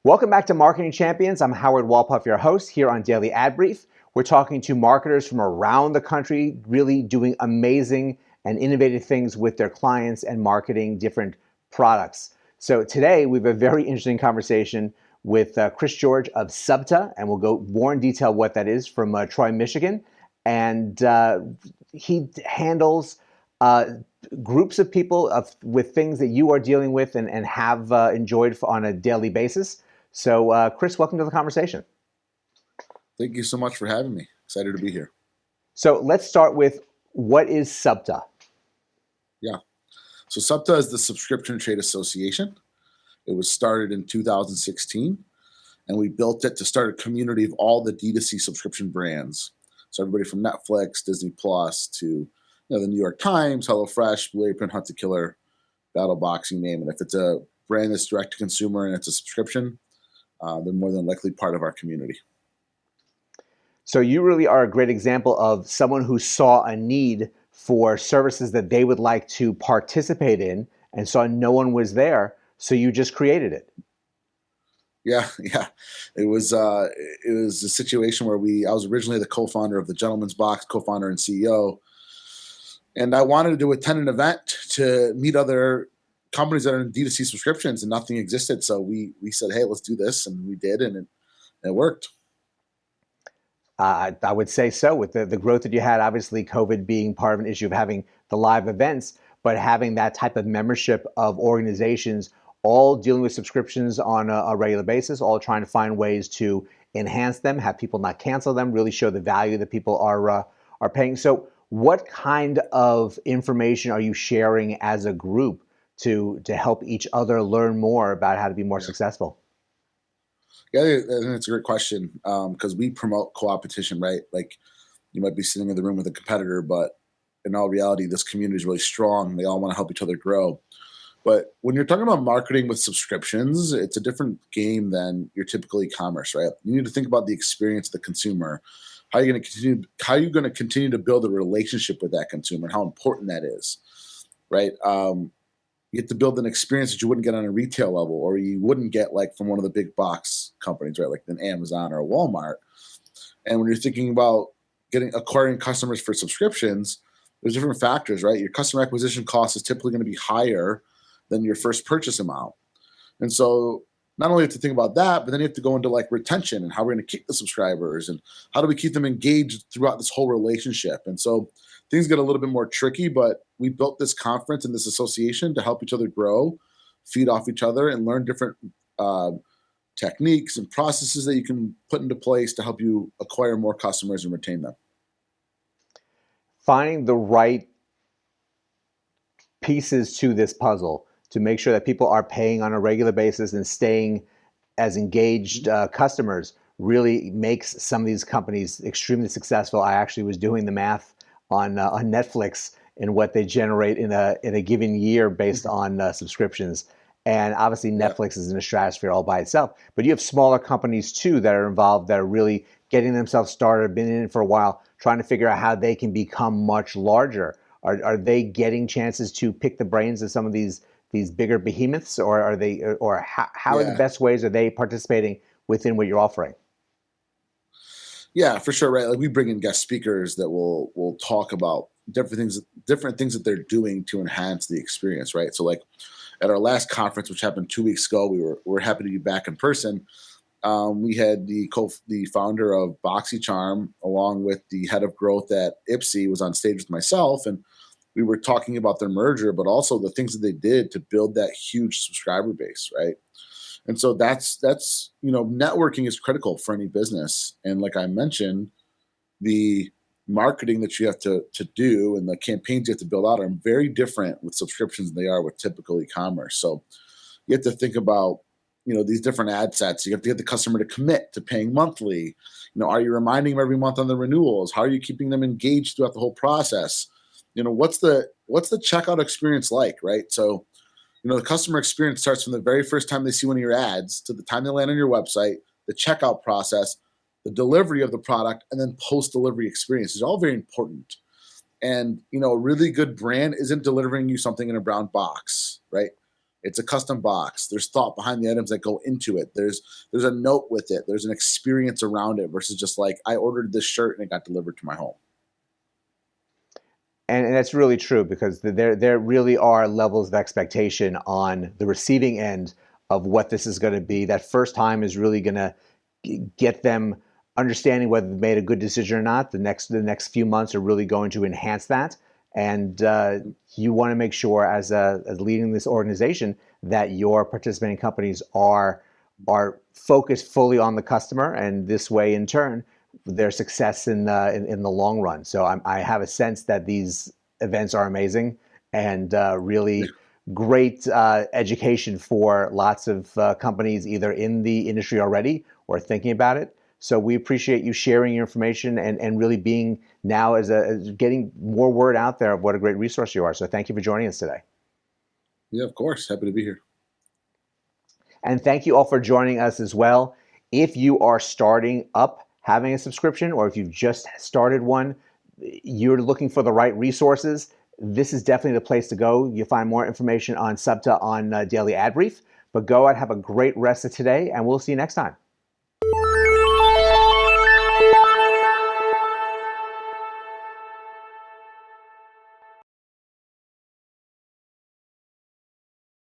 Welcome back to Marketing Champions. I'm Howard Walpuff, your host here on Daily Ad Brief. We're talking to marketers from around the country, really doing amazing and innovative things with their clients and marketing different products. So today we have a very interesting conversation with Chris George of SUBTA, and we'll go more in detail what that is from Troy, Michigan. And he handles groups of people with things that you are dealing with and have enjoyed on a daily basis. So, Chris, welcome to the conversation. Thank you so much for having me. Excited to be here. So let's start with, what is SUBTA? Yeah. So SUBTA is the Subscription Trade Association. It was started in 2016, and we built it to start a community of all the D2C subscription brands. So everybody from Netflix, Disney Plus to the New York Times, HelloFresh, Blue Apron, Hunt to Killer, Battle Box, you name it. If it's a brand that's direct to consumer and it's a subscription, they're more than likely part of our community. So you really are a great example of someone who saw a need for services that they would like to participate in and saw no one was there, so you just created it. Yeah. It was a situation where I was originally the co-founder of the Gentleman's Box, co-founder and CEO, and I wanted to attend an event to meet other companies that are in D2C subscriptions, and nothing existed. So we said, hey, let's do this, and we did, and it worked. I would say so, with the growth that you had, obviously COVID being part of an issue of having the live events, but having that type of membership of organizations all dealing with subscriptions on a regular basis, all trying to find ways to enhance them, have people not cancel them, really show the value that people are paying. So what kind of information are you sharing as a group to help each other learn more about how to be more successful? Yeah, I think that's a great question, because we promote co-opetition, right? Like, you might be sitting in the room with a competitor, but in all reality, this community is really strong. They all want to help each other grow. But when you're talking about marketing with subscriptions, it's a different game than your typical e-commerce, right? You need to think about the experience of the consumer. How are you going to continue to build a relationship with that consumer, and how important that is, right? You have to build an experience that you wouldn't get on a retail level, or you wouldn't get like from one of the big box companies, right? Like an Amazon or a Walmart. And when you're thinking about acquiring customers for subscriptions, there's different factors, right? Your customer acquisition cost is typically going to be higher than your first purchase amount. And so not only have to think about that, but then you have to go into like retention and how we're going to keep the subscribers and how do we keep them engaged throughout this whole relationship. And so things get a little bit more tricky, but we built this conference and this association to help each other grow, feed off each other, and learn different techniques and processes that you can put into place to help you acquire more customers and retain them. Finding the right pieces to this puzzle to make sure that people are paying on a regular basis and staying as engaged customers really makes some of these companies extremely successful. I actually was doing the math on Netflix and what they generate in a given year based on subscriptions. And obviously Netflix is in a stratosphere all by itself, but you have smaller companies too that are involved, that are really getting themselves started, been in it for a while, trying to figure out how they can become much larger. Are they getting chances to pick the brains of some of these bigger behemoths, or are they, or how are the best ways are they participating within what you're offering? Yeah, for sure, right? Like, we bring in guest speakers that will talk about different things that they're doing to enhance the experience, right? So like at our last conference, which happened 2 weeks ago, we're happy to be back in person. We had the founder of BoxyCharm, along with the head of growth at Ipsy, was on stage with myself, and we were talking about their merger, but also the things that they did to build that huge subscriber base, right? And so that's networking is critical for any business. And like I mentioned, the marketing that you have to do and the campaigns you have to build out are very different with subscriptions than they are with typical e-commerce. So you have to think about these different ad sets. You have to get the customer to commit to paying monthly. Are you reminding them every month on the renewals? How are you keeping them engaged throughout the whole process? What's the checkout experience like, right? So the customer experience starts from the very first time they see one of your ads to the time they land on your website, the checkout process, the delivery of the product, and then post-delivery experience is all very important. And a really good brand isn't delivering you something in a brown box, right? It's a custom box. There's thought behind the items that go into it. There's a note with it. There's an experience around it versus just like I ordered this shirt and it got delivered to my home. And that's really true because there really are levels of expectation on the receiving end of what this is going to be. That first time is really going to get them understanding whether they made a good decision or not. The next few months are really going to enhance that. And you want to make sure, as leading this organization, that your participating companies are focused fully on the customer, and this way, in turn, their success in the long run. So I have a sense that these events are amazing and really great education for lots of companies either in the industry already or thinking about it. So we appreciate you sharing your information and really being now as getting more word out there of what a great resource you are. So thank you for joining us today. Yeah, of course. Happy to be here. And thank you all for joining us as well. If you are starting up having a subscription, or if you've just started one, you're looking for the right resources, this is definitely the place to go. You'll find more information on SUBTA on Daily Ad Brief. But go out, have a great rest of today, and we'll see you next time.